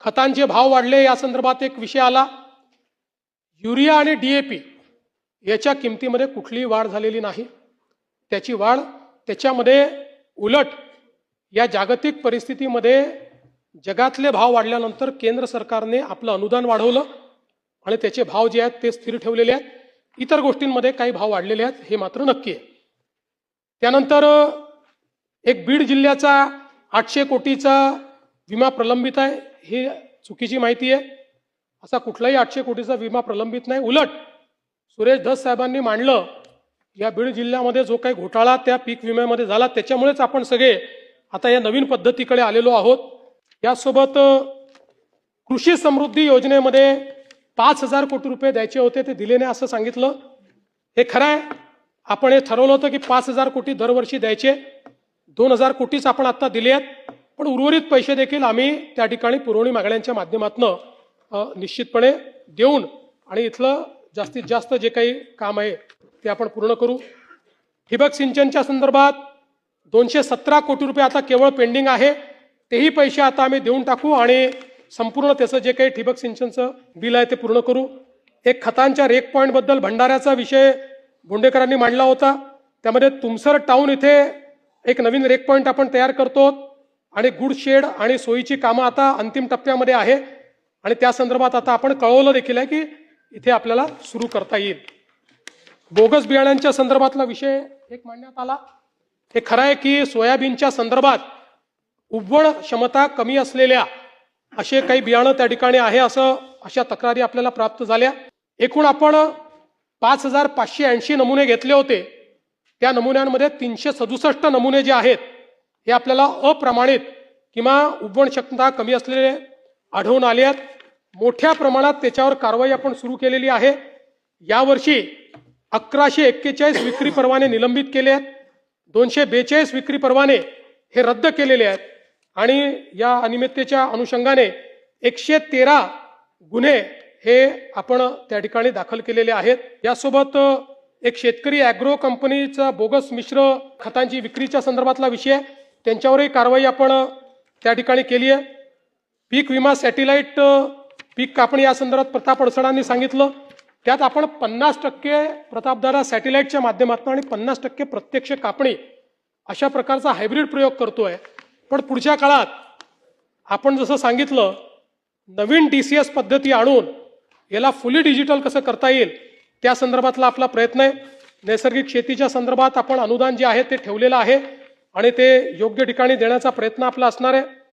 खतांचे भाव वाढले या संदर्भात एक विषय आला। युरिया आणि डीएपी याच्या किमतीमध्ये कुठलीही वाढ झालेली नाही। त्याची वाढ त्याच्यामध्ये उलट या जागतिक परिस्थितीमध्ये जगातले भाव वाढल्यानंतर केंद्र सरकारने आपलं अनुदान वाढवलं आणि त्याचे भाव जे आहेत ते स्थिर ठेवलेले आहेत। इतर गोष्टींमध्ये काही भाव वाढलेले आहेत हे मात्र नक्की आहे। त्यानंतर एक बीड जिल्ह्याचा 800 कोटीचा विमा प्रलंबित आहे, ही चुकीची माहिती आहे। असा कुठलाही 800 कोटीचा विमा प्रलंबित नाही। उलट सुरेश धस साहेबांनी मांडलं या बीड जिल्ह्यामध्ये जो काही घोटाळा त्या पीक विम्यामध्ये झाला त्याच्यामुळेच आपण सगळे आता या नवीन पद्धतीकडे आलेलो आहोत। यासोबत कृषी समृद्धी योजनेमध्ये 5000 कोटी रुपये द्यायचे होते, ते दिले नाही असं सांगितलं। हे खरं आहे, आपण हे ठरवलं होतं की 5000 कोटी दरवर्षी द्यायचे। 2000 कोटीच आपण आता दिले आहेत, पण उर्वरित पैसे देखील आम्ही त्या ठिकाणी पुरवणी मागण्यांच्या माध्यमातून निश्चितपणे देऊन आणि इथलं जास्तीत जास्त जे काही काम आहे ते आपण पूर्ण करू। ठिबक सिंचनच्या संदर्भात 217 कोटी रुपये आता केवळ पेंडिंग आहे, तेही पैसे आता आम्ही देऊन टाकू आणि संपूर्ण त्याचं जे काही ठिबक सिंचनचं बिल आहे ते पूर्ण करू। एक खतांच्या रेक पॉईंट बद्दल भंडाऱ्याचा विषय बोंडेकरांनी मांडला होता, त्यामध्ये तुमसर टाउन इथे एक नवीन रेक पॉईंट आपण तयार करतो आणि गुड शेड आणि सोयीची कामं आता अंतिम टप्प्यामध्ये आहे आणि त्या संदर्भात आता आपण कळवलं देखील आहे की इथे आपल्याला सुरू करता येईल। बोगस बियाण्यांच्या संदर्भातला विषय एक मांडण्यात आला। हे खरं आहे की सोयाबीनच्या संदर्भात उगवण क्षमता कमी असलेल्या असे काही बियाणं त्या ठिकाणी आहे असं अशा तक्रारी आपल्याला प्राप्त झाल्या। एकूण आपण 5580 नमुने घेतले होते, त्या नमुन्यांमध्ये 367 नमुने जे आहेत हे आपल्याला अप्रमाणित किंवा उगवण क्षमता कमी असलेले आढळून आले आहेत। मोठ्या प्रमाणात त्याच्यावर कारवाई आपण सुरू केलेली आहे। यावर्षी 1141 विक्री परवाने निलंबित केले आहेत, 242 विक्री परवाने हे रद्द केलेले आहेत आणि या अनियमिततेच्या अनुषंगाने 113 गुन्हे हे आपण त्या ठिकाणी दाखल केलेले आहेत। यासोबत एक शेतकरी ॲग्रो कंपनीचा बोगस मिश्र खतांची विक्रीच्या संदर्भातला विषय, त्यांच्यावरही कारवाई आपण त्या ठिकाणी केली आहे। पीक विमा सॅटेलाइट पीक कापणी या संदर्भात प्रताप अडसडांनी सांगितलं, त्यात आपण 50% प्रतापदारा सॅटेलाइटच्या माध्यमातून आणि 50% प्रत्यक्ष कापणी अशा प्रकारचा हायब्रिड प्रयोग करतोय। पण पुढच्या काळात आपण जसं सांगितलं नवीन DCS पद्धती आणून याला फुली डिजिटल कसं करता येईल त्या संदर्भातला आपला प्रयत्न आहे। नैसर्गिक शेतीच्या संदर्भात आपण अनुदान जे आहे ते ठेवलेलं आहे आणि ते योग्य ठिकाणी देण्याचा प्रयत्न आपला असणार आहे।